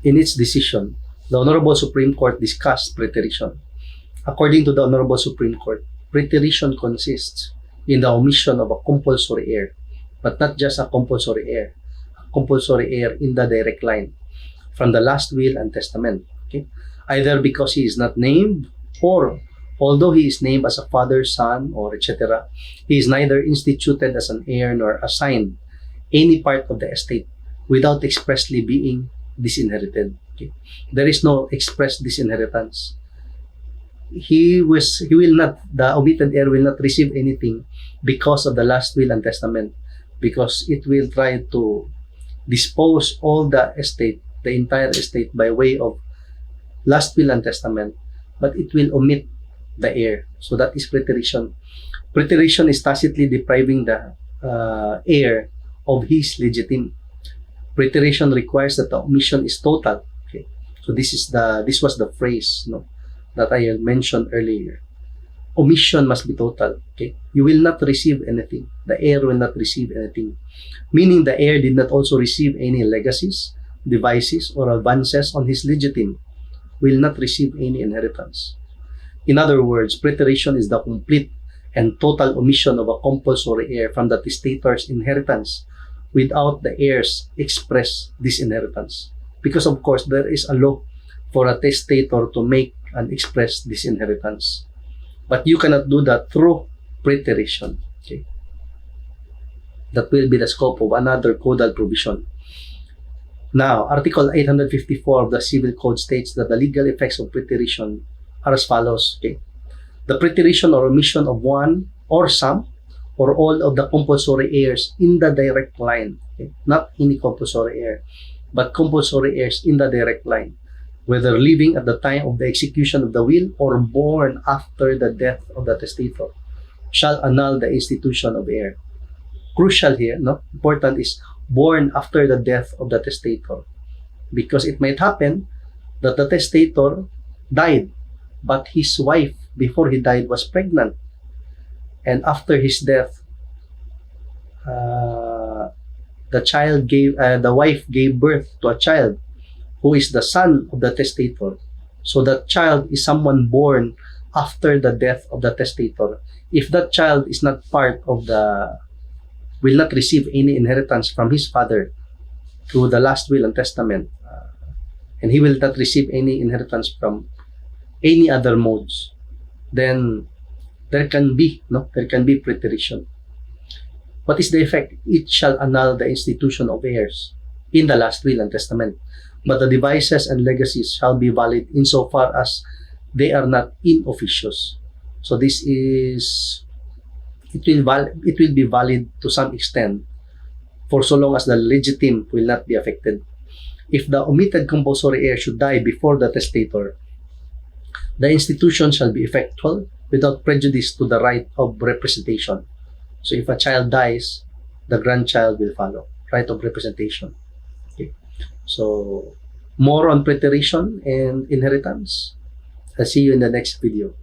In its decision, the Honorable Supreme Court discussed preterition. According to the Honorable Supreme Court, preterition consists in the omission of a compulsory heir, but not just a compulsory heir in the direct line from the last will and testament. Okay? Either because he is not named, or although he is named as a father, son, or etc., he is neither instituted as an heir nor assigned any part of the estate without expressly being disinherited. Okay? There is no express disinheritance. The omitted heir will not receive anything because of the last will and testament, because it will try to dispose all the estate, the entire estate, by way of last will and testament, but it will omit the heir. So that is preterition. Preterition is tacitly depriving the heir of his legitimate. Preterition requires that the omission is total. Okay, so this was the phrase, that I had mentioned earlier. Omission must be total. Okay, you will not receive anything. The heir will not receive anything, meaning the heir did not also receive any legacies, devices, or advances on his legitimate. Will not receive any inheritance. In other words, preterition is the complete and total omission of a compulsory heir from the testator's inheritance without the heir's express disinheritance. Because of course, there is a law for a testator to make and express disinheritance. But you cannot do that through preterition. Okay? That will be the scope of another codal provision. Now, Article 854 of the Civil Code states that the legal effects of preterition are as follows. Okay? The preterition or omission of one or some or all of the compulsory heirs in the direct line. Okay? Not any compulsory heir, but compulsory heirs in the direct line, whether living at the time of the execution of the will or born after the death of the testator, shall annul the institution of heir. Crucial here, important is born after the death of the testator, because it might happen that the testator died, but his wife before he died was pregnant, and after his death, the wife gave birth to a child who is the son of the testator. So that child is someone born after the death of the testator. If that child is not part of will not receive any inheritance from his father through the last will and testament, and he will not receive any inheritance from any other modes, then there can be preterition. What is the effect? It shall annul the institution of heirs in the last will and testament, but the devices and legacies shall be valid insofar as they are not in officios. So this is, it will be valid to some extent for so long as the legitimate will not be affected. If the omitted compulsory heir should die before the testator, the institution shall be effectual without prejudice to the right of representation. So if a child dies, the grandchild will follow. Right of representation. Okay. So more on preterition and inheritance. I'll see you in the next video.